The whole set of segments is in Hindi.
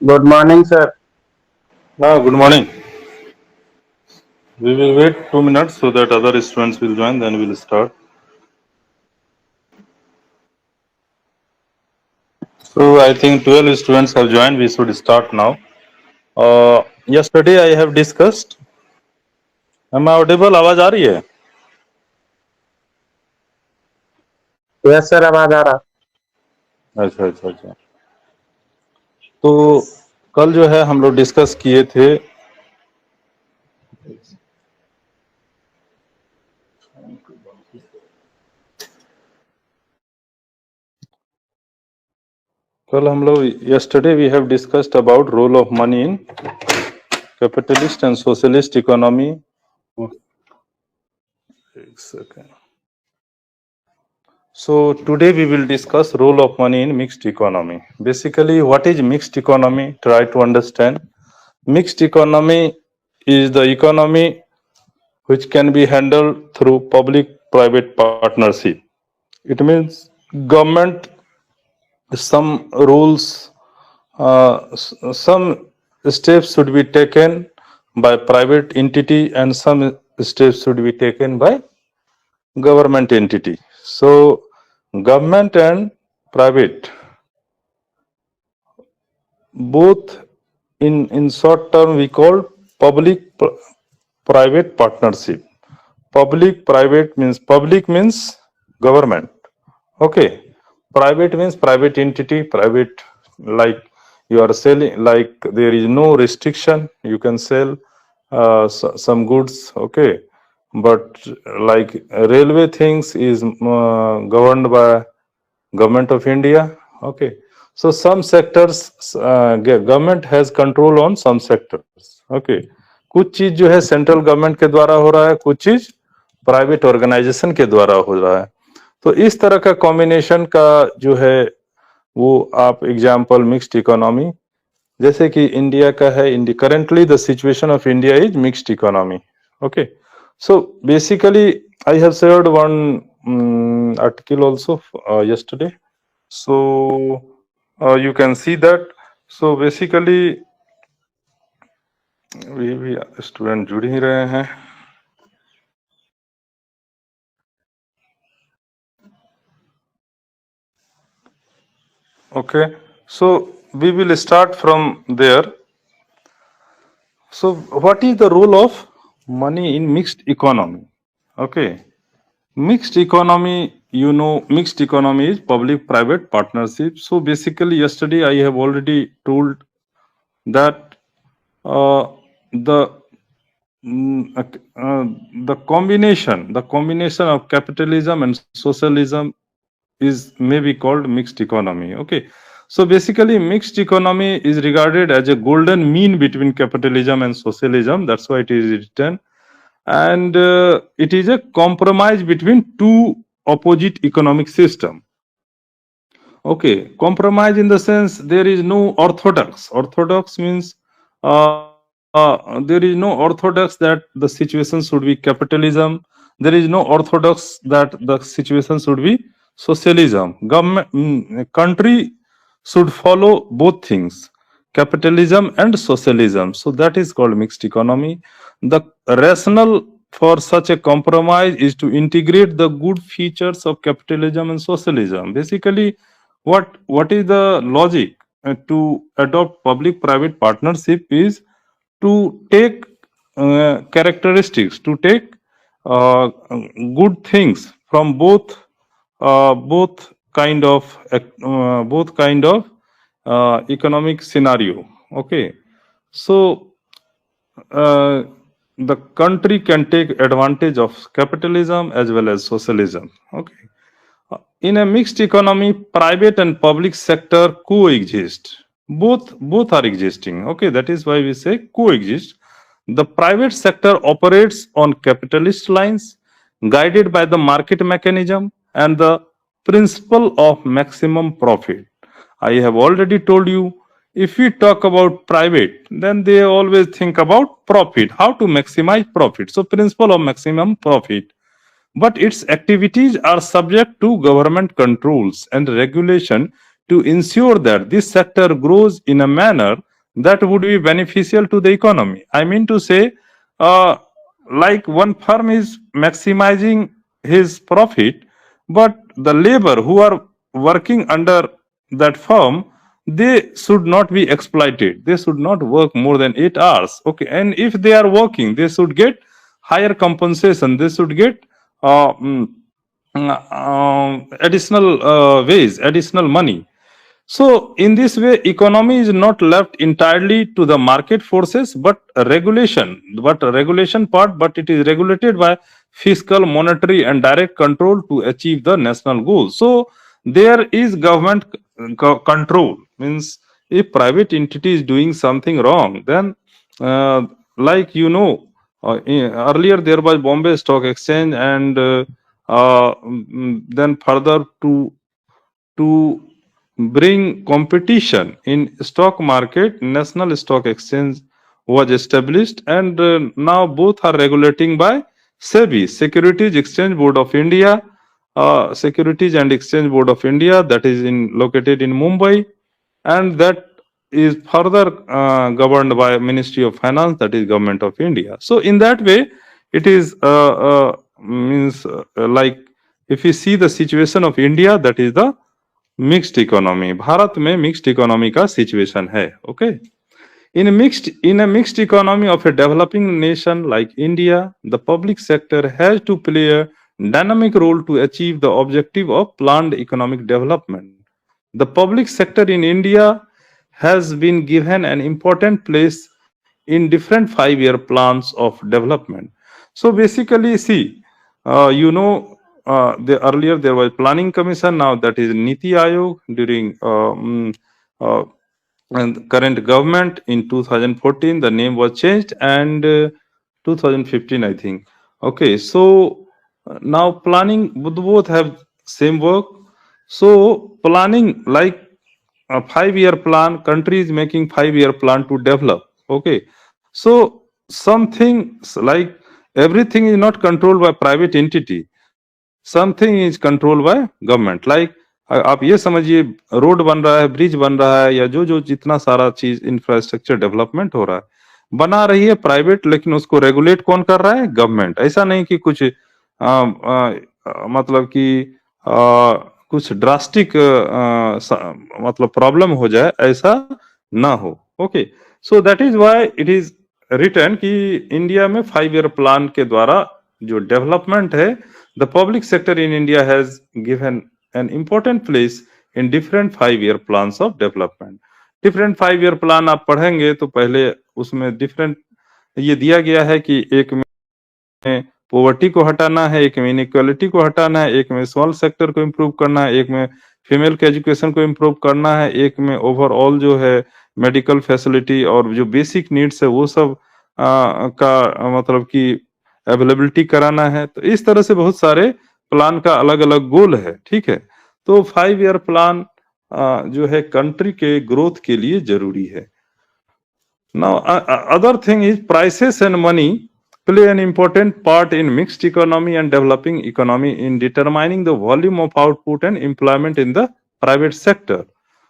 Good morning, sir. Good morning. We will wait 2 minutes so that other students will join, then we'll start. So I think 12 students have joined. We should start now. Yesterday I have discussed. Am I audible? आवाज आ रही है? Yes, sir, आवाज आ रहा। अच्छा अच्छा अच्छा। तो कल जो है हम लोग डिस्कस किए थे। कल हम लोग yesterday we have discussed about role of money in capitalist and socialist economy. एक second. So today we will discuss role of money in mixed economy. Basically, what is mixed economy? Try to understand. Mixed economy is the economy which can be handled through public-private partnership. It means government, some rules, some steps should be taken by private entity and some steps should be taken by government entity. So government and private both in short term we call private partnership. Public means government. Okay. Private means private entity. Private, like you are selling, like there is no restriction, you can sell some goods. Okay. But like railway things is governed by government of India. Okay. So some sectors, government has control on some sectors. Okay. कुछ चीज जो है सेंट्रल गवर्नमेंट के द्वारा हो रहा है, कुछ चीज प्राइवेट ऑर्गेनाइजेशन के द्वारा हो रहा है. तो इस तरह का कॉम्बिनेशन का जो है वो आप एग्जाम्पल मिक्स्ड इकोनॉमी, जैसे कि इंडिया का है. Currently the situation of India is mixed economy. Okay. So basically I have shared one article also yesterday. So you can see that. So basically भी स्टूडेंट जुड़ ही रहे हैं. Okay, so we will start from there. So what is the role of money in mixed economy? Okay, mixed economy, you know, mixed economy is public private partnership. So basically yesterday I have already told that the the combination of capitalism and socialism is maybe called mixed economy. Okay. So basically mixed economy is regarded as a golden mean between capitalism and socialism. That's why it is written. And it is a compromise between two opposite economic system. Okay. Compromise in the sense there is no orthodox. Orthodox means there is no orthodox that the situation should be capitalism. There is no orthodox that the situation should be socialism. Country should follow both things, capitalism and socialism. So that is called mixed economy. The rationale for such a compromise is to integrate the good features of capitalism and socialism. Basically, what is the logic to adopt public private partnership is to take characteristics, to take good things from both kind of economic scenario. Okay. So the country can take advantage of capitalism as well as socialism. Okay. In a mixed economy, private and public sector coexist. Both are existing. Okay, that is why we say coexist. The private sector operates on capitalist lines, guided by the market mechanism and the principle of maximum profit. I have already told you, if we talk about private, then they always think about profit, how to maximize profit. So principle of maximum profit, but its activities are subject to government controls and regulation to ensure that this sector grows in a manner that would be beneficial to the economy. I mean to say, uh, like one firm is maximizing his profit, but the labor who are working under that firm, they should not be exploited. They should not work more than 8 hours. Okay, and if they are working, they should get higher compensation. They should get uh, mm, additional wage, additional money. So, in this way, economy is not left entirely to the market forces, but regulation part, but it is regulated by fiscal, monetary, and direct control to achieve the national goals. So, there is government control. Means, if private entity is doing something wrong, then, like earlier there was Bombay Stock Exchange, and then further to bring competition in stock market, national stock exchange was established, and now both are regulating by SEBI, Securities Exchange Board of India, Securities and Exchange Board of India, that is located in Mumbai, and that is further governed by Ministry of Finance, that is Government of India. So in that way, it is means like if you see the situation of India, that is the mixed economy. Bharat में मिक्स्ड इकोनॉमी का सिचुएशन है. Okay, in a mixed economy of a developing nation like India, the public sector has to play a dynamic role to achieve the objective of planned economic development. The public sector in India has been given an important place in different 5-year plans of development. So basically, see, earlier there was planning commission, now that is Niti Aayog during and current government. In 2014 the name was changed, and 2015 I think. Okay, so now planning, both have same work. So planning, like a 5-year plan, country is making 5-year plan to develop. Okay, so something like everything is not controlled by private entity, something is control by government. Like आप ये समझिए, रोड बन रहा है, ब्रिज बन रहा है, या जो जितना सारा चीज इंफ्रास्ट्रक्चर डेवलपमेंट हो रहा है, बना रही है प्राइवेट, लेकिन उसको रेगुलेट कौन कर रहा है? गवर्नमेंट. ऐसा नहीं कि कुछ मतलब कि कुछ ड्रास्टिक मतलब प्रॉब्लम हो जाए, ऐसा ना हो. Okay, so that is why it is return कि इंडिया में 5-year प्लान के द्वारा जो डेवलपमेंट है, the public sector in India has given an important place in different 5-year plans of development. Different 5-year plan आप पढ़ेंगे तो पहले उसमें different ये दिया गया है कि एक में पॉवर्टी को हटाना है, एक में इनइक्वालिटी को हटाना है, एक में स्मॉल सेक्टर को इम्प्रूव करना है, एक में फीमेल के एजुकेशन को इम्प्रूव करना है, एक में ओवरऑल जो है मेडिकल फैसिलिटी और जो बेसिक नीड्स है वो सब का मतलब कि अवेलेबिलिटी कराना है. तो इस तरह से बहुत सारे प्लान का अलग अलग गोल है. ठीक है, तो 5-year प्लान जो है कंट्री के ग्रोथ के लिए जरूरी है. Now other thing is prices and money play an important part in mixed economy and developing economy in determining the volume of output and employment in the private sector.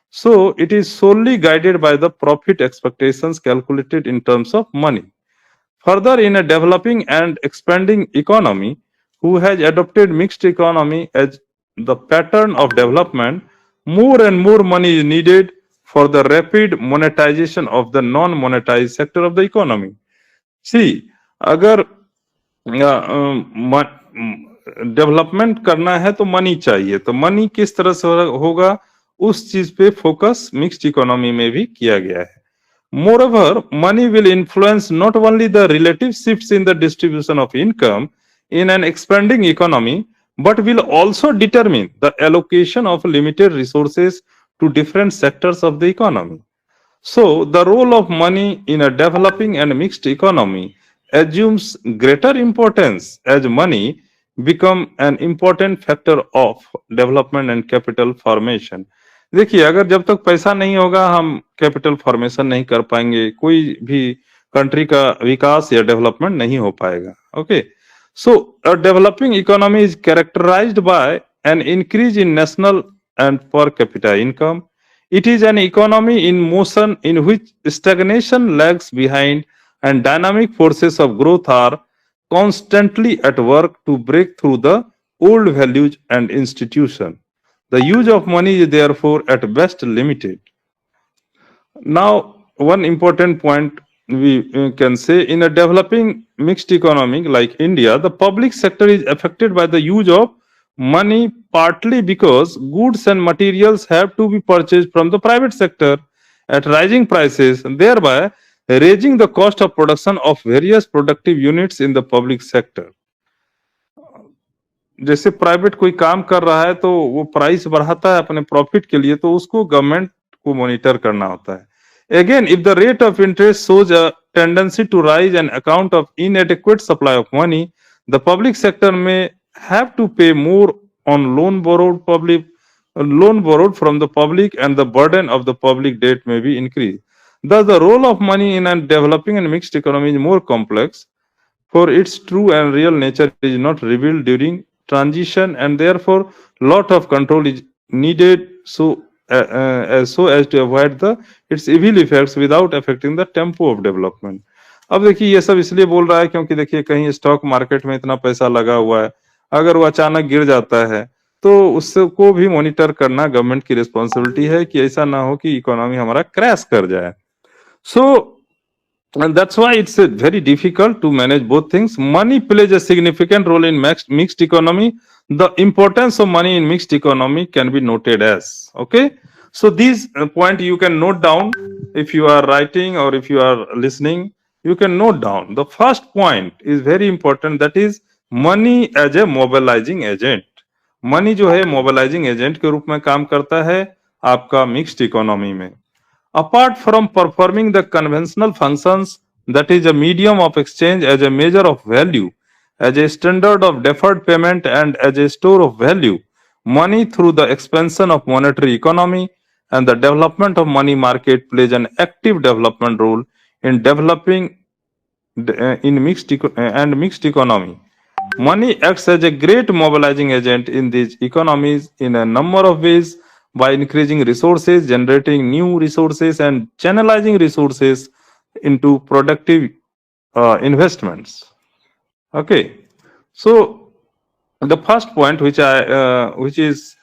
So it is solely guided by the profit expectations calculated in terms of money. Further, in a developing and expanding economy who has adopted mixed economy as the pattern of development, more and more money is needed for the rapid monetization of the non-monetized sector of the economy. See, अगर डेवलपमेंट करना है तो मनी चाहिए, तो मनी किस तरह से होगा, उस चीज पे फोकस मिक्स्ड इकोनॉमी में भी किया गया है. Moreover, money will influence not only the relative shifts in the distribution of income in an expanding economy, but will also determine the allocation of limited resources to different sectors of the economy. So, the role of money in a developing and mixed economy assumes greater importance as money become an important factor of development and capital formation. देखिए, अगर जब तक पैसा नहीं होगा हम कैपिटल फॉर्मेशन नहीं कर पाएंगे, कोई भी कंट्री का विकास या डेवलपमेंट नहीं हो पाएगा. Okay, so a developing economy is characterised by an increase in national and per capita income, It is an economy in motion in which stagnation lags behind and dynamic forces of growth are constantly at work to break through the old values and institutions. The use of money is therefore at best limited. Now, one important point we can say, in a developing mixed economy like India, the public sector is affected by the use of money partly because goods and materials have to be purchased from the private sector at rising prices, thereby raising the cost of production of various productive units in the public sector. जैसे प्राइवेट कोई काम कर रहा है तो वो प्राइस बढ़ाता है अपने प्रॉफिट के लिए, तो उसको गवर्नमेंट को मॉनिटर करना होता है. Again, if the rate of interest shows a tendency to rise on account of inadequate supply of money, the public sector में have to pay more on loan borrowed from the public, and the burden of the public debt may be increased. Thus, the role of money in a developing and mixed economy is more complex, for its true and real nature is not revealed during transition, and therefore lot of control is needed so as to avoid its evil effects without affecting the tempo of development. अब देखिए ये सब इसलिए बोल रहा है क्योंकि देखिए कहीं स्टॉक मार्केट में इतना पैसा लगा हुआ है, अगर वो अचानक गिर जाता है तो उसको भी मॉनिटर करना गवर्नमेंट की रिस्पॉन्सिबिलिटी है कि ऐसा ना हो कि इकोनॉमी हमारा क्रैश कर जाए. सो and that's why it's very difficult to manage both things. Money plays a significant role in mixed economy. The importance of money in mixed economy can be noted as, okay. So these point you can note down if you are writing or if you are listening, you can note down. The first point is very important, that is money as a mobilizing agent. Money जो है मोबिलाइजिंग एजेंट के रूप में काम करता है आपका मिक्स्ड इकोनॉमी में. Apart from performing the conventional functions, that is a medium of exchange as a measure of value, as a standard of deferred payment, and as a store of value, money through the expansion of monetary economy and the development of money market plays an active development role in developing in mixed economy. Money acts as a great mobilizing agent in these economies in a number of ways, by increasing resources, generating new resources, and channelizing resources into productive investments. Okay, so the first point which is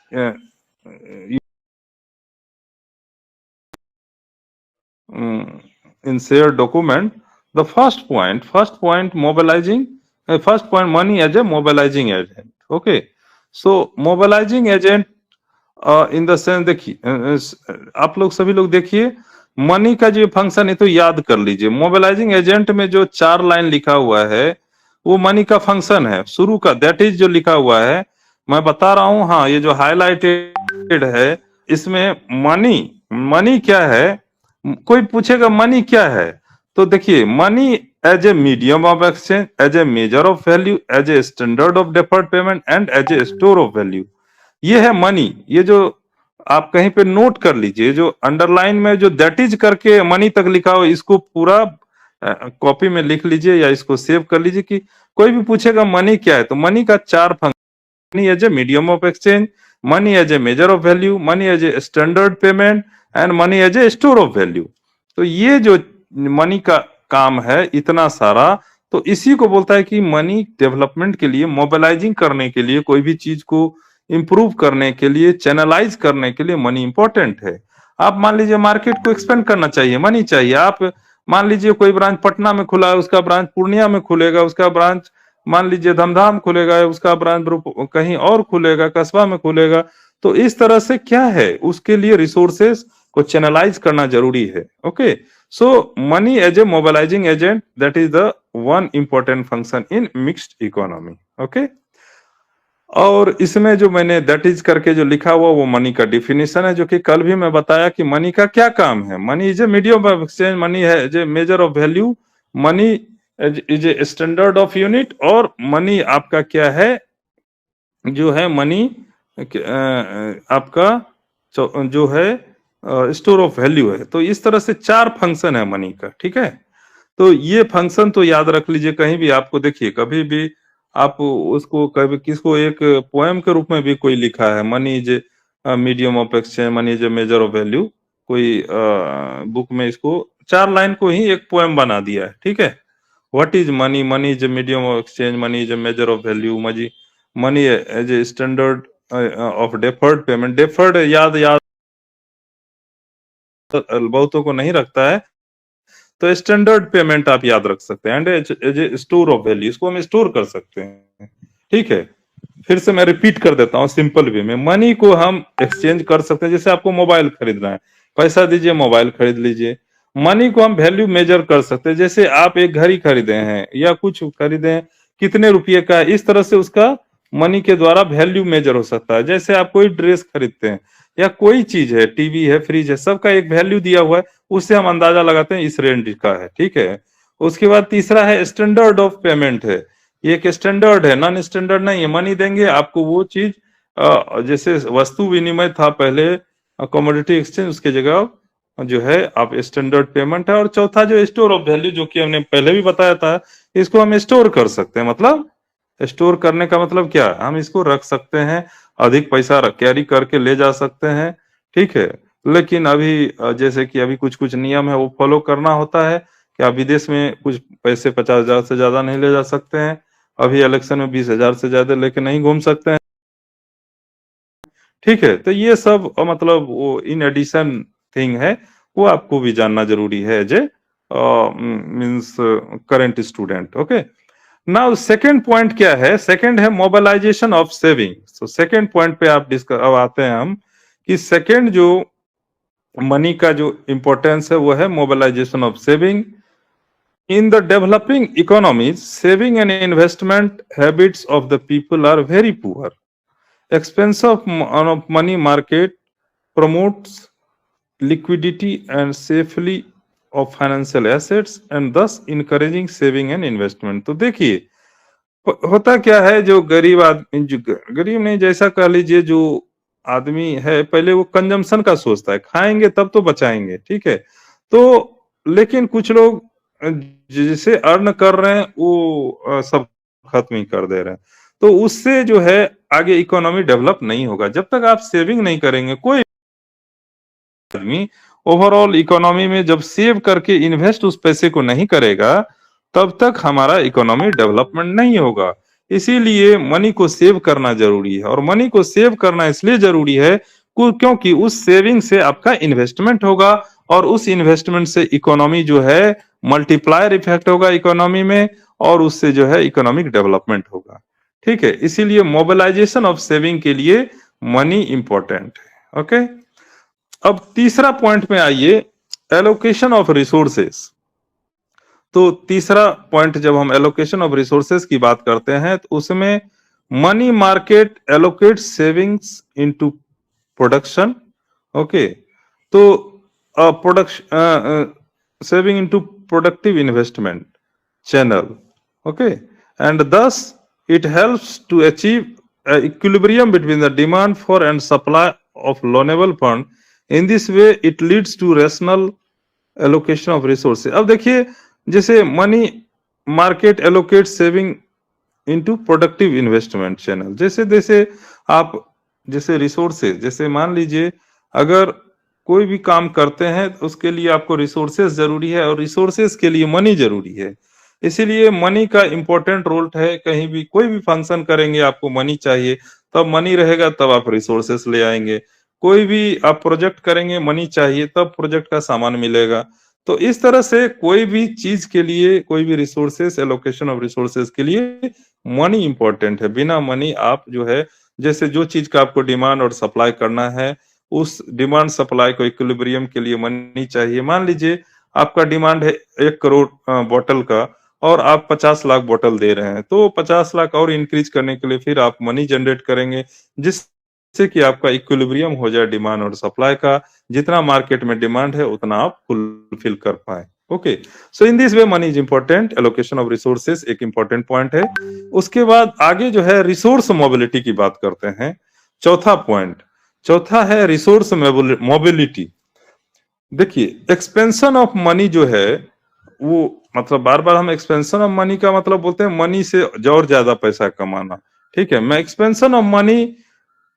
in shared document, the first point mobilizing, first point money as a mobilizing agent. Okay, so mobilizing agent in the sense, देखिए आप लोग सभी लोग देखिए मनी का जो फंक्शन है तो याद कर लीजिए. मोबिलाइजिंग एजेंट में जो 4 लाइन लिखा हुआ है वो मनी का फंक्शन है शुरू का, दैट इज जो लिखा हुआ है मैं बता रहा हूं. हाँ, ये जो हाईलाइटेड है इसमें मनी क्या है, कोई पूछेगा मनी क्या है तो देखिए money as a medium of exchange, as a measure of value, as a standard of deferred payment, and as a store of value. ये है मनी. ये जो आप कहीं पे नोट कर लीजिए, जो अंडरलाइन में जो दैट इज करके मनी तक लिखा हो, इसको पूरा कॉपी में लिख लीजिए या इसको सेव कर लीजिए कि कोई भी पूछेगा मनी क्या है तो मनी का 4 function: money as a medium of exchange, money as a measure of value, money as a standard payment, and money as a store of value. तो ये जो मनी का काम है इतना सारा, तो इसी को बोलता है कि मनी डेवलपमेंट के लिए, मोबिलाइजिंग करने के लिए, कोई भी चीज को इंप्रूव करने के लिए, चैनलाइज करने के लिए मनी इंपॉर्टेंट है. आप मान लीजिए मार्केट को एक्सपेंड करना चाहिए, मनी चाहिए. आप मान लीजिए कोई ब्रांच पटना में खुला है, उसका ब्रांच पूर्णिया में खुलेगा, उसका ब्रांच मान लीजिए धमधाम खुलेगा, उसका ब्रांच कहीं और खुलेगा, कस्बा में खुलेगा. तो इस तरह से क्या है, उसके लिए रिसोर्सेस को चैनलाइज करना जरूरी है. Okay, so money as a mobilising agent, that is the one important function in mixed economy. Okay, और इसमें जो मैंने दैट इज करके जो लिखा हुआ वो मनी का डिफिनेशन है, जो कि कल भी मैं बताया कि मनी का क्या काम है. Money is a medium of exchange, money है as a measure of value, money is a standard of unit, और मनी आपका क्या है, जो है मनी आपका जो है स्टोर ऑफ वैल्यू है. तो इस तरह से 4 फंक्शन है मनी का. ठीक है, तो ये फंक्शन तो याद रख लीजिए. कहीं भी आपको देखिए, कभी भी आप उसको कभी किसको एक पोएम के रूप में भी कोई लिखा है, money is medium of exchange, money is a measure of value, कोई बुक में इसको 4 लाइन को ही एक पोएम बना दिया है, ठीक है। What is money? Money is a medium of exchange, money is a measure of value, money as a standard of deferred payment. Deferred याद याद बहुतों को नहीं रखता है, तो स्टैंडर्ड पेमेंट आप याद रख सकते हैं। And as a store of value, इसको हम स्टोर कर सकते हैं, ठीक है। फिर से मैं रिपीट कर देता हूं सिंपल वे में, मनी को हम एक्सचेंज कर सकते हैं। जैसे आपको मोबाइल खरीदना है, पैसा दीजिए मोबाइल खरीद लीजिए। मनी को हम वैल्यू मेजर कर सकते हैं, जैसे आप एक घड़ी खरीदे हैं या कुछ खरीदे हैं, कितने रुपये का है, इस तरह से उसका मनी के द्वारा वैल्यू मेजर हो सकता है। जैसे आप कोई ड्रेस खरीदते हैं या कोई चीज है, टीवी है, फ्रिज है, सबका एक वैल्यू दिया हुआ है, उससे हम अंदाजा लगाते हैं इस रेंज का है, ठीक है। उसके बाद तीसरा है स्टैंडर्ड ऑफ पेमेंट है, ये एक स्टैंडर्ड है, नॉन स्टैंडर्ड नहीं है। मनी देंगे आपको वो चीज, जैसे वस्तु विनिमय था पहले, कमोडिटी एक्सचेंज, उसके जगह जो है आप स्टैंडर्ड पेमेंट है। और चौथा जो स्टोर ऑफ वैल्यू, जो कि हमने पहले भी बताया था, इसको हम स्टोर कर सकते हैं। मतलब स्टोर करने का मतलब क्या, हम इसको रख सकते हैं, अधिक पैसा कैरी करके ले जा सकते हैं, ठीक है। लेकिन अभी जैसे कि अभी कुछ कुछ नियम है वो फॉलो करना होता है कि आप विदेश में कुछ पैसे 50,000 से ज्यादा नहीं ले जा सकते हैं। अभी इलेक्शन में 20,000 से ज्यादा लेके नहीं घूम सकते हैं, ठीक है। तो ये सब मतलब वो इन एडिशन थिंग है, वो आपको भी जानना जरूरी है as a means current student, okay. Now second point क्या है? सेकंड है mobilisation of saving. So second point पे आप डिस्कस अब आते हैं हम, कि सेकंड जो मनी का जो इंपॉर्टेंस है वो है mobilisation of saving. In the developing economies, saving and investment habits of the people are very poor. Expense of money market promotes liquidity and safely of financial assets and thus encouraging saving and investment. तो देखिए होता क्या है, जो गरीब आदमी, जो गरीब नहीं, जैसा कह लीजिए, जो आदमी है पहले वो कंजम्पशन का सोचता है, खाएंगे तब तो बचाएंगे, ठीक है। तो लेकिन कुछ लोग जिसे अर्न कर रहे हैं वो सब खत्म ही कर दे रहे हैं, तो उससे जो है आगे इकोनॉमी डेवलप नहीं होगा। जब तक आप सेविंग नहीं करेंगे, कोई आदमी ओवरऑल इकोनॉमी में जब सेव करके इन्वेस्ट उस पैसे को नहीं करेगा, तब तक हमारा इकोनॉमी डेवलपमेंट नहीं होगा। इसीलिए मनी को सेव करना जरूरी है, और मनी को सेव करना इसलिए जरूरी है क्योंकि उस सेविंग से आपका इन्वेस्टमेंट होगा, और उस इन्वेस्टमेंट से इकोनॉमी जो है मल्टीप्लायर इफेक्ट होगा इकोनॉमी में, और उससे जो है इकोनॉमिक डेवलपमेंट होगा, ठीक है। इसीलिए मोबिलाइजेशन ऑफ सेविंग के लिए मनी इंपॉर्टेंट है, ओके। अब तीसरा पॉइंट में आइए, एलोकेशन ऑफ रिसोर्सेस। तो तीसरा पॉइंट, जब हम एलोकेशन ऑफ रिसोर्सेस की बात करते हैं, तो उसमें money market allocate savings into production, okay. तो production saving into productive investment channel, okay, and thus it helps to achieve equilibrium between the demand for and supply of loanable fund. In this way it leads to rational allocation of resources. अब देखिए, जैसे money market allocate saving into productive investment channel, जैसे जैसे आप जैसे रिसोर्सेज, जैसे मान लीजिए अगर कोई भी काम करते हैं तो उसके लिए आपको रिसोर्सेज जरूरी है, और रिसोर्सेज के लिए मनी जरूरी है। इसीलिए मनी का इंपॉर्टेंट रोल है। कहीं भी कोई भी फंक्शन करेंगे आपको मनी चाहिए, तब मनी रहेगा तब आप रिसोर्सेस ले आएंगे। कोई भी आप प्रोजेक्ट करेंगे, मनी चाहिए तब प्रोजेक्ट का सामान मिलेगा। तो इस तरह से कोई भी चीज के लिए, कोई भी रिसोर्सेस, एलोकेशन ऑफ रिसोर्सेस के लिए मनी इंपॉर्टेंट है। बिना मनी आप जो है, जैसे जो चीज का आपको डिमांड और सप्लाई करना है, उस डिमांड सप्लाई को इक्विलिब्रियम के लिए मनी चाहिए। मान लीजिए आपका डिमांड है 1 करोड़ बोतल का, और आप 50 लाख बोतल दे रहे हैं, तो 50 लाख और इंक्रीज करने के लिए फिर आप मनी जनरेट करेंगे, जिससे कि आपका इक्विलिब्रियम हो जाए डिमांड और सप्लाई का। जितना मार्केट में डिमांड है उतना आप फुलफिल कर पाए, okay. So in this way money is important, allocation of resources एक इंपॉर्टेंट पॉइंट है। उसके बाद आगे जो है रिसोर्स मोबिलिटी की बात करते हैं। चौथा पॉइंट, चौथा है रिसोर्स मोबिलिटी। देखिए एक्सपेंशन ऑफ मनी जो है वो, मतलब बार बार हम एक्सपेंशन ऑफ मनी का मतलब बोलते हैं मनी से और ज्यादा पैसा कमाना, ठीक है। मैं expansion of money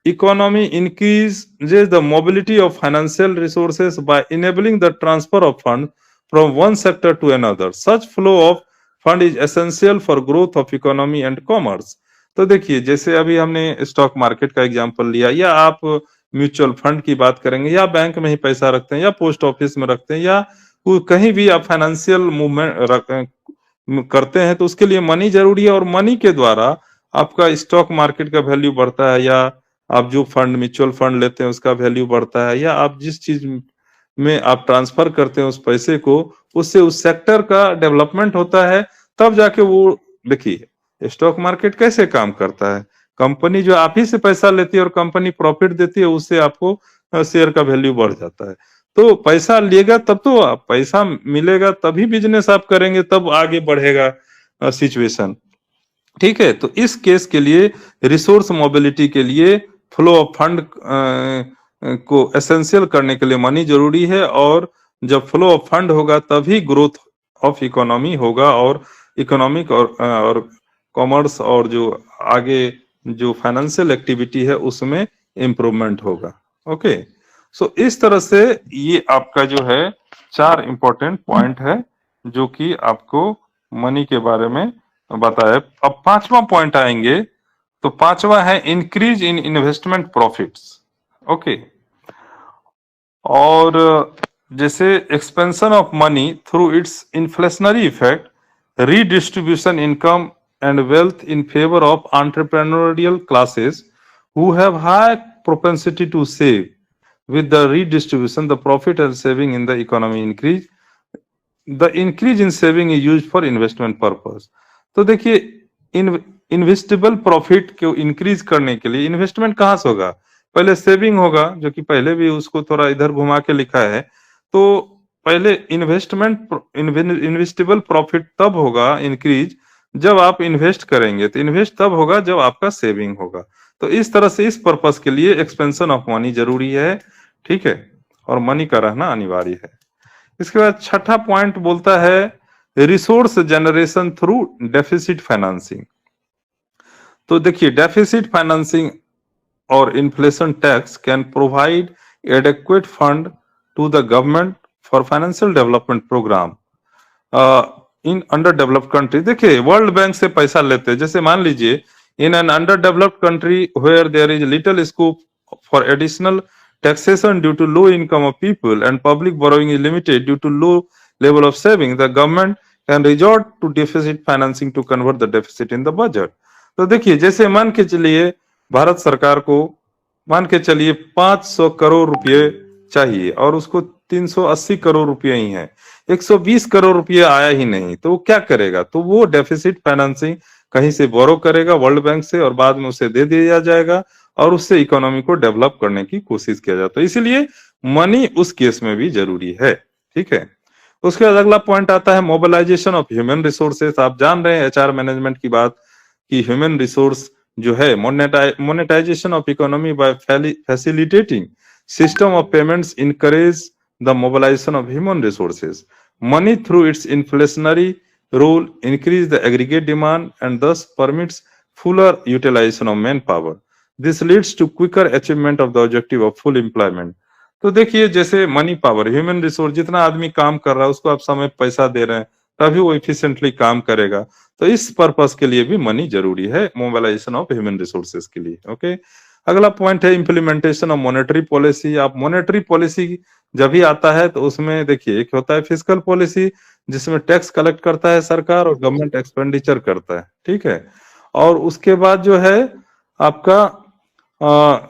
economy increases the mobility of financial resources by enabling the transfer of funds from one sector to another. Such flow of fund is essential for growth of economy and commerce. तो देखिए, जैसे अभी हमने स्टॉक मार्केट का एग्जांपल लिया, या आप म्यूचुअल फंड की बात करेंगे, या बैंक में ही पैसा रखते हैं, या पोस्ट ऑफिस में रखते हैं, या कहीं भी आप फाइनेंशियल मूवमेंट करते हैं, तो उसके लिए मनी जरूरी है, और मनी के द्वारा आपका स्टॉक मार्केट का वैल्यू बढ़ता है, या आप जो फंड म्यूचुअल फंड लेते हैं उसका वैल्यू बढ़ता है, या आप जिस चीज में आप ट्रांसफर करते हैं उस पैसे को, उससे उस सेक्टर का डेवलपमेंट होता है। तब जाके वो, देखिए स्टॉक मार्केट कैसे काम करता है, कंपनी जो आप ही से पैसा लेती है और कंपनी प्रॉफिट देती है, उससे आपको शेयर का वैल्यू बढ़ जाता है। तो पैसा लिएगा तब तो पैसा मिलेगा, तभी बिजनेस आप करेंगे, तब आगे बढ़ेगा सिचुएशन। ठीक है, तो इस केस के लिए रिसोर्स मोबिलिटी के लिए फ्लो ऑफ फंड को एसेंशियल करने के लिए मनी जरूरी है, और जब फ्लो ऑफ फंड होगा तभी ग्रोथ ऑफ इकोनॉमी होगा, और इकोनॉमिक और कॉमर्स और जो आगे जो फाइनेंशियल एक्टिविटी है उसमें इंप्रूवमेंट होगा। ओके, सो इस तरह से ये आपका जो है 4 इंपॉर्टेंट पॉइंट है जो कि आपको मनी के बारे में बताया। अब 5वां पॉइंट आएंगे, तो 5वां है increase in investment profits. Okay, और जैसे expansion of money through its inflationary effect, redistribution income and wealth in favour of entrepreneurial classes who have high propensity to save. With the redistribution, the profit and saving in the economy increase. The increase in saving is used for investment purpose. तो देखिए, इन्वेस्टेबल प्रॉफिट को इंक्रीज करने के लिए इन्वेस्टमेंट कहाँ से होगा? पहले सेविंग होगा, जो कि पहले भी उसको थोड़ा इधर घुमा के लिखा है। तो पहले इन्वेस्टेबल प्रॉफिट तब होगा इंक्रीज जब आप इन्वेस्ट करेंगे, तो इन्वेस्ट तब होगा जब आपका सेविंग होगा। तो इस तरह से इस पर्पस के लिए एक्सपेंशन ऑफ मनी जरूरी है। ठीक है, और मनी का रहना अनिवार्य है। इसके बाद 6ठा पॉइंट बोलता है resource generation through deficit financing. तो देखिए, डेफिसिट फाइनेंसिंग और inflation tax can provide adequate fund to the government for financial development programme in underdeveloped country. देखिए, वर्ल्ड बैंक से पैसा लेते हैं, जैसे मान लीजिए in an underdeveloped country where there is little scope for additional taxation due to low income of people and public borrowing is limited due to low level of saving, the government can resort to deficit financing to convert the deficit in the budget. तो देखिए, जैसे मान के चलिए भारत सरकार को मान के चलिए 500 करोड़ रुपए चाहिए और उसको 380 करोड़ रुपए ही है, 120 करोड़ रुपए आया ही नहीं, तो वो क्या करेगा? तो वो डेफिसिट फाइनेंसिंग कहीं से बोरो करेगा वर्ल्ड बैंक से, और बाद में उसे दे दिया जाएगा और उससे इकोनॉमी को डेवलप करने की कोशिश किया जाता है। इसीलिए मनी उस केस में भी जरूरी है। ठीक है, उसके बाद अगला पॉइंट आता है मोबिलाइजेशन ऑफ ह्यूमन रिसोर्सेस। आप जान रहे हैं एचआर मैनेजमेंट की बात, कि ह्यूमन रिसोर्स जो है monetization of economy by facilitating system of payments encourage the mobilisation of human resources. Money through its inflationary role increase the aggregate demand and thus permits fuller utilization of manpower. This leads to quicker achievement of the objective of full employment. तो देखिए, जैसे मनी पावर, ह्यूमन रिसोर्स, जितना आदमी काम कर रहा है उसको आप समय पैसा दे रहे हैं, तभी वो एफिशिएंटली काम करेगा। तो इस पर्पस के लिए भी मनी जरूरी है, मोबिलाइजेशन ऑफ ह्यूमन रिसोर्सेज के लिए। ओके, अगला पॉइंट है इम्प्लीमेंटेशन ऑफ मॉनेटरी पॉलिसी। आप मॉनेटरी पॉलिसी जब भी आता है तो उसमें देखिए, एक होता है फिस्कल पॉलिसी जिसमें टैक्स कलेक्ट करता है सरकार और गवर्नमेंट एक्सपेंडिचर करता है। ठीक है, और उसके बाद जो है आपका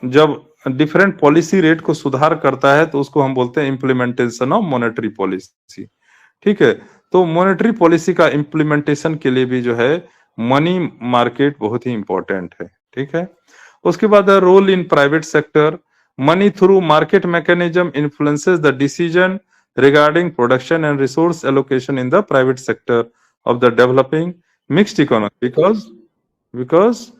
जब डिफरेंट पॉलिसी रेट को सुधार करता है तो उसको हम बोलते हैं इम्प्लीमेंटेशन ऑफ मॉनेटरी पॉलिसी। ठीक है, तो मॉनेटरी पॉलिसी का इम्प्लीमेंटेशन के लिए भी जो है मनी मार्केट बहुत ही इंपॉर्टेंट है। ठीक है, उसके बाद role in private sector. Money through market mechanism influences the decision regarding production and resource allocation in the private sector of the developing mixed economy because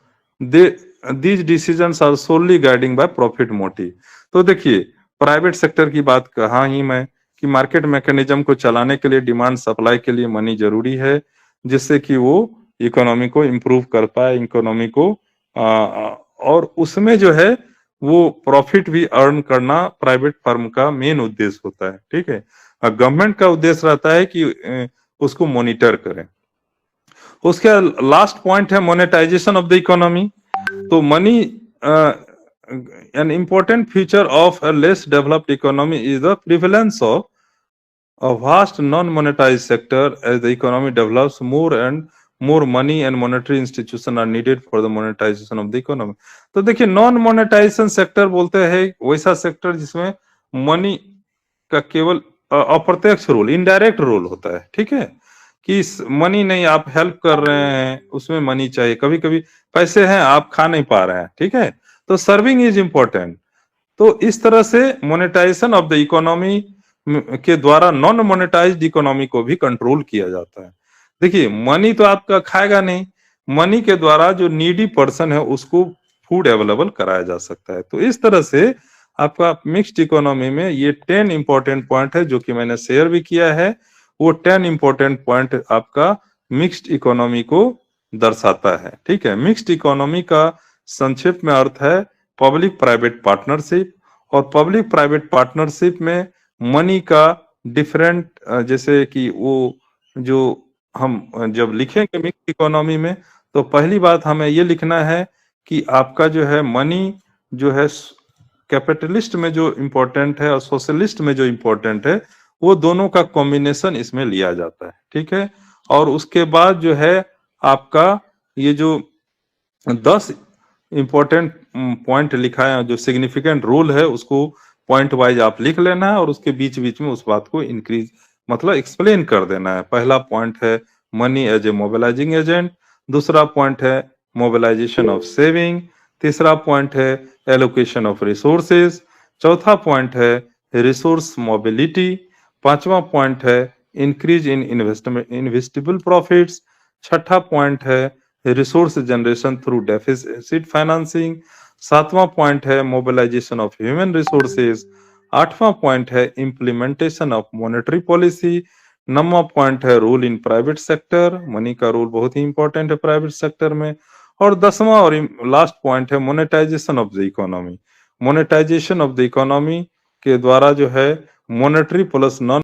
these decisions are solely guiding by profit motive. तो देखिए, प्राइवेट सेक्टर की बात कहा ही मैं कि मार्केट मैकेनिज्म को चलाने के लिए डिमांड सप्लाई के लिए मनी जरूरी है, जिससे कि वो इकोनॉमी को इम्प्रूव कर पाए, इकोनॉमी को और उसमें जो है वो प्रॉफिट भी अर्न करना प्राइवेट फर्म का मेन उद्देश्य होता है, ठीक है। गवर्नमेंट का उद्देश्य रहता है कि उसको मॉनिटर करें। उसके लास्ट पॉइंट है मोनेटाइजेशन ऑफ द इकोनॉमी। तो money an important feature of a less developed economy is the prevalence of a vast non-monetized sector. As the economy develops, more and more money and monetary institutions are needed for the monetization of the economy. तो देखिए नॉन मोनेटाइजेशन सेक्टर बोलते हैं वैसा सेक्टर जिसमें मनी का केवल अप्रत्यक्ष रोल, इनडायरेक्ट रोल होता है, ठीक है। कि मनी नहीं, आप हेल्प कर रहे हैं उसमें मनी चाहिए, कभी कभी पैसे हैं आप खा नहीं पा रहे हैं, ठीक है। तो सर्विंग इज इम्पोर्टेंट। तो इस तरह से मोनेटाइजेशन ऑफ द इकोनॉमी के द्वारा नॉन मोनेटाइज्ड इकोनॉमी को भी कंट्रोल किया जाता है। देखिए मनी तो आपका खाएगा नहीं, मनी के द्वारा जो नीडी पर्सन है उसको फूड अवेलेबल कराया जा सकता है। तो इस तरह से आपका मिक्स्ड इकोनॉमी में ये 10 इंपॉर्टेंट पॉइंट है जो कि मैंने शेयर भी किया है। वो 10 इंपॉर्टेंट पॉइंट आपका मिक्स्ड इकोनॉमी को दर्शाता है, ठीक है। मिक्स्ड इकोनॉमी का संक्षिप्त में अर्थ है पब्लिक प्राइवेट पार्टनरशिप। और पब्लिक प्राइवेट पार्टनरशिप में मनी का डिफरेंट, जैसे कि वो जो हम जब लिखेंगे मिक्स इकोनॉमी में, तो पहली बात हमें ये लिखना है कि आपका जो है मनी जो है कैपिटलिस्ट में जो इम्पोर्टेंट है और सोशलिस्ट में जो इम्पोर्टेंट है वो दोनों का कॉम्बिनेशन इसमें लिया जाता है, ठीक है। और उसके बाद जो है आपका ये जो 10 इंपॉर्टेंट पॉइंट लिखा है, जो सिग्निफिकेंट रोल है उसको पॉइंट वाइज आप लिख लेना है और उसके बीच बीच में उस बात को इंक्रीज मतलब एक्सप्लेन कर देना है। पहला पॉइंट है money as a mobilising agent, दूसरा पॉइंट है मोबिलाइजेशन ऑफ सेविंग, तीसरा पॉइंट है एलोकेशन ऑफ रिसोर्सेज, चौथा पॉइंट है रिसोर्स मोबिलिटी, पांचवा पॉइंट है increase in investment investable profits, छठा पॉइंट है resource generation through deficit financing, सातवां पॉइंट है मोबिलाइजेशन ऑफ ह्यूमन रिसोर्सेज, आठवां पॉइंट है इम्प्लीमेंटेशन ऑफ मॉनेटरी पॉलिसी, नौवां पॉइंट है role in private sector, money का रोल बहुत ही इंपॉर्टेंट है प्राइवेट सेक्टर में, और 10वां और लास्ट पॉइंट है monetization of the economy. Monetization of the economy के द्वारा जो है monetary plus non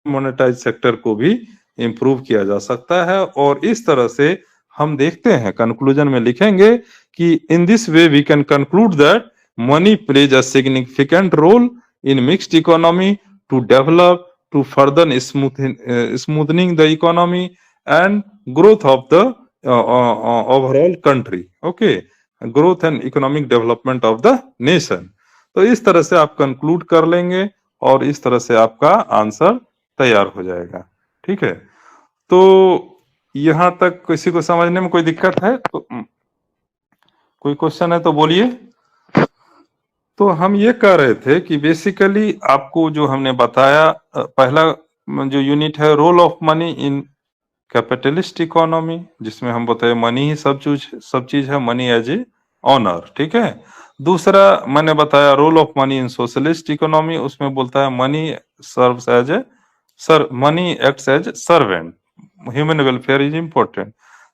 monetize sector को भी इंप्रूव किया जा सकता है। और इस तरह से हम देखते हैं कंक्लूजन में लिखेंगे कि in this way we can conclude that money plays a significant role in mixed economy to develop to further smoothening the economy and growth of the overall country, okay, growth and economic development of the nation. तो इस तरह से आप कंक्लूड कर लेंगे और इस तरह से आपका आंसर तैयार हो जाएगा, ठीक है। तो यहां तक किसी को समझने में कोई दिक्कत है तो कोई क्वेश्चन है तो बोलिए। तो हम ये कह रहे थे कि बेसिकली आपको जो हमने बताया पहला जो यूनिट है role of money in capitalist economy, जिसमें हम बताए मनी ही सब चीज है, मनी एज ए ऑनर, ठीक है। दूसरा मैंने बताया role of money in socialist economy, उसमें बोलता है money serves as a money acts as servant, human welfare is important.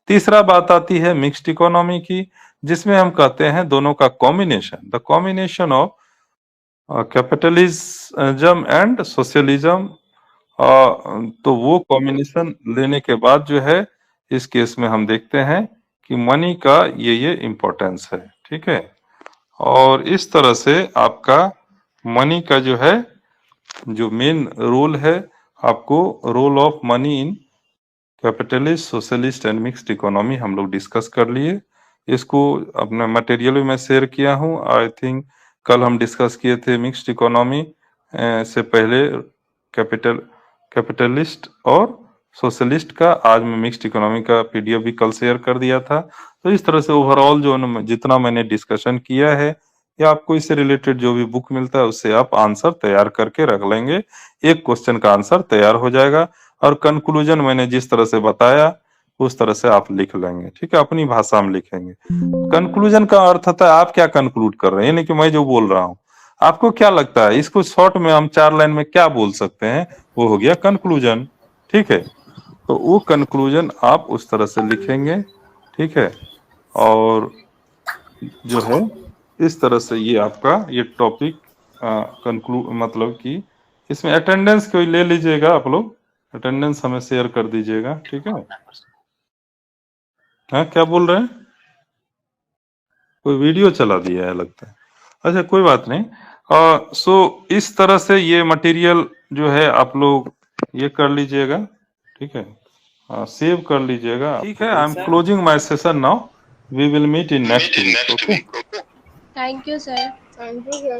तीसरा बात आती है मिक्स्ड इकोनॉमी की, जिसमें हम कहते हैं दोनों का combination, the combination of capitalism and socialism. तो वो कॉम्बिनेशन लेने के बाद जो है इस केस में हम देखते हैं कि मनी का ये इम्पोर्टेंस है, ठीक है। और इस तरह से आपका मनी का जो है जो मेन रोल है, आपको role of money in capitalist socialist and mixed economy हम लोग डिस्कस कर लिए। इसको अपने मटेरियल में मैं शेयर किया हूँ। आई थिंक कल हम डिस्कस किए थे मिक्स्ड इकोनॉमी से पहले कैपिटलिस्ट और सोशलिस्ट का, आज मैं मिक्स्ड इकोनॉमी का पीडीएफ भी कल शेयर कर दिया था। तो इस तरह से ओवरऑल जो जितना मैंने डिस्कशन किया है या आपको इससे रिलेटेड जो भी बुक मिलता है उससे आप आंसर तैयार करके रख लेंगे, एक क्वेश्चन का आंसर तैयार हो जाएगा। और कंक्लूजन मैंने जिस तरह से बताया उस तरह से आप लिख लेंगे, ठीक है, अपनी भाषा में लिखेंगे। कंक्लूजन का अर्थ होता है आप क्या कंक्लूड कर रहे हैं, यानी कि मैं जो बोल रहा हूँ आपको क्या लगता है, इसको शॉर्ट में हम 4 लाइन में क्या बोल सकते हैं, वो हो गया कंक्लूजन, ठीक है। तो वो कंक्लूजन आप उस तरह से लिखेंगे, ठीक है। और जो है इस तरह से ये आपका ये टॉपिक मतलब कि इसमें अटेंडेंस कोई ले लीजिएगा, आप लोग अटेंडेंस हमें शेयर कर दीजिएगा, ठीक है। हाँ, क्या बोल रहे हैं? कोई वीडियो चला दिया है लगता है। अच्छा, कोई बात नहीं। सो इस तरह से ये मटेरियल जो है आप लोग ये कर लीजिएगा, ठीक है। सेव कर लीजिएगा, ठीक है। I am closing my session now, we will meet in next week, okay. Thank you, sir. Thank you, sir.